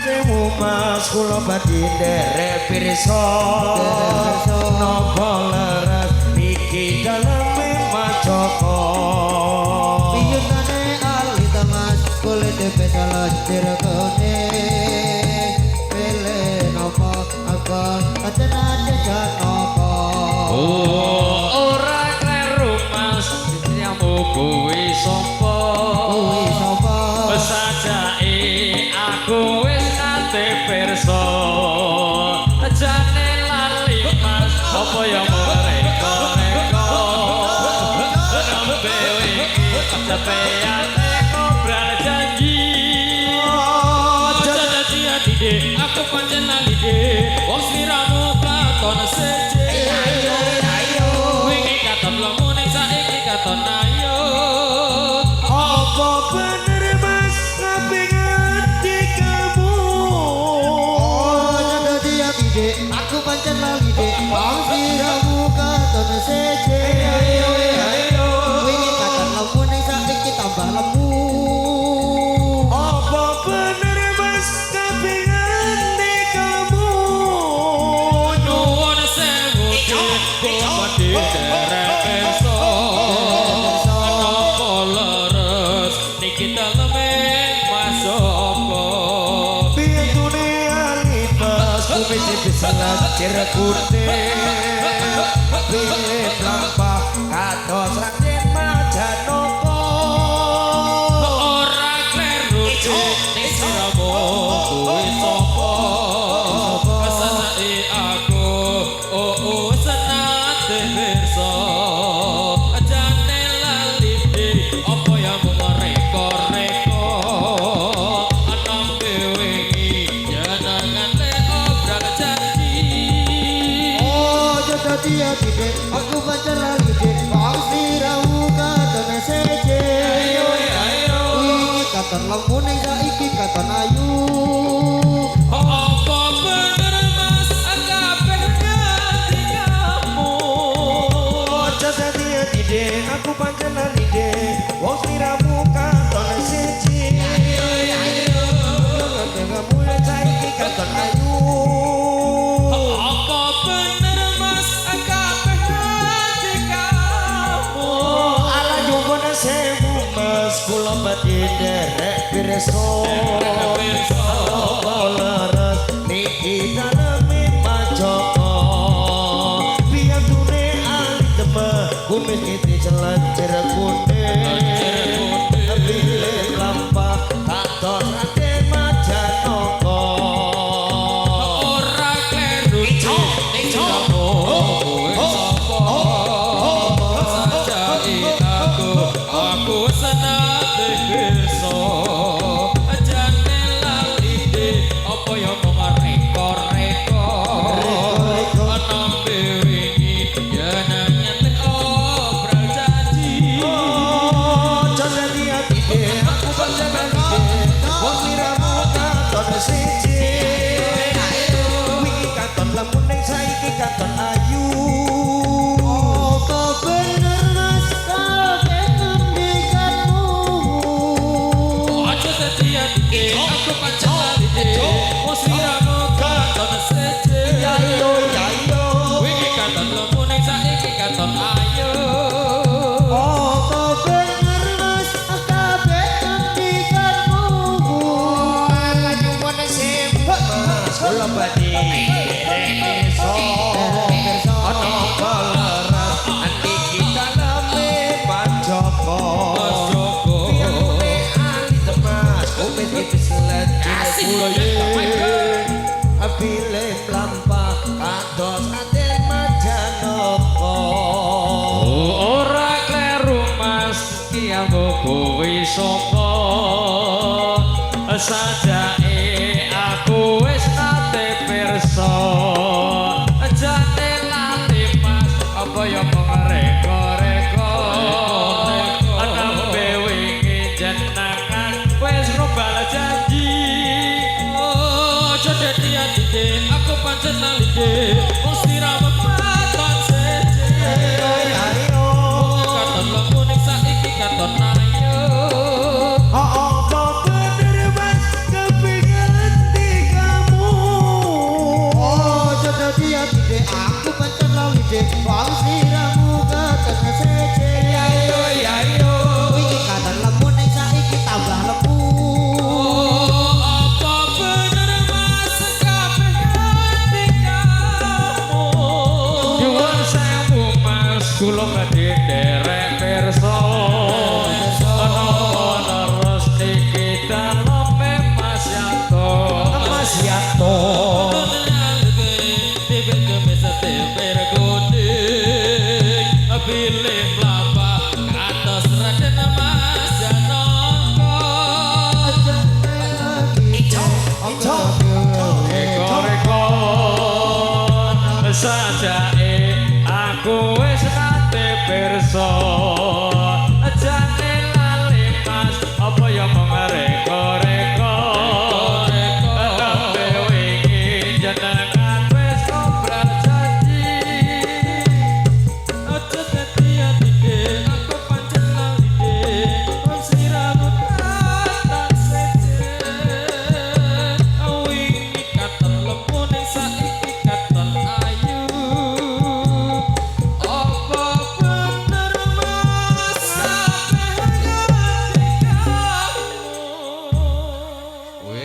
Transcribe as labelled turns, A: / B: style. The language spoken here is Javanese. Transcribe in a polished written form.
A: sewu mas kula badhe nderek pirsa napa leres niki daleme macaka
B: piyutane alita mas kula dhewe salah direkone pele napa akan atenan janaka
C: ora kleru mas nyambu kuwi sapa sajake aku wis nate pirsa jane lali mas apa ya mereka nembe iki sampeyan ngobrol janji janji ati aku pancen lali wong sliramu katon seje wingi katon lemu ning saiki katon ayo
A: apa bener mas ngapingan di kamu
B: jadi ati dek aku pancen lali dek wong sliramu katon seje wingi katon lemu ning saiki tambah lemu
A: apa bener mas ngapingan di kamu
C: nuwun sewu kula derek pirsa napa leres niki daleme masaka
A: piyune alipas kuwi bisa lacir putih piye lampah kados raden majanaka
C: ora kleru ning siramu kuwi sapa kesasake aku senate pirsa jane lali apa ya mung reko-reko anembe wingi jenengane obral janji
B: jadi ati dek aku pancen lali dek wong sliramu katon seje wingi katon lemu ning saiki katon ayu
C: apa bener mas kabeh ganti kamu
A: ojo dadi ide aku pancen lali de wong sliramu katon siji kamu saiki katon ayu
C: apa bener mas kabeh ganti kamu
A: ala nyuwun sewu mas kula badhe nderek pirsa leres niki daleme macaka piyantune ali demeh kumis iki celencer kuning pilih lampah kados raden majanaka
C: ora kleru ning kamu kowe sapa sajake aku senate pirsa jane lali apa ya mung reko-reko anembe wingi jenenge obral janji
A: ojo dadi ati aku pancen lali wong sliramu katon siji wingi katon lamun ning saiki katon ayu
B: apa bener mas kabeh ngendikanmu
C: aja setia aku pancen lali wong sliramu katon seje
A: ayo
C: wingi katon lemu ning saiki katon ayo
B: apa bener mas kabeh ngendikanmu
A: nyuwun sewu mas kula badhe pirsa ana leres niki daleme macaka piyantune ali demas kumis iki selet pilih lampah kados raden majanaka
C: ora kleru mas ki ambo kuwi sapa sajake aku wis nate pirsa jane lali mas apa ya mung reko-reko anembe wingi jenengan wis rombal janji ojo dadi ati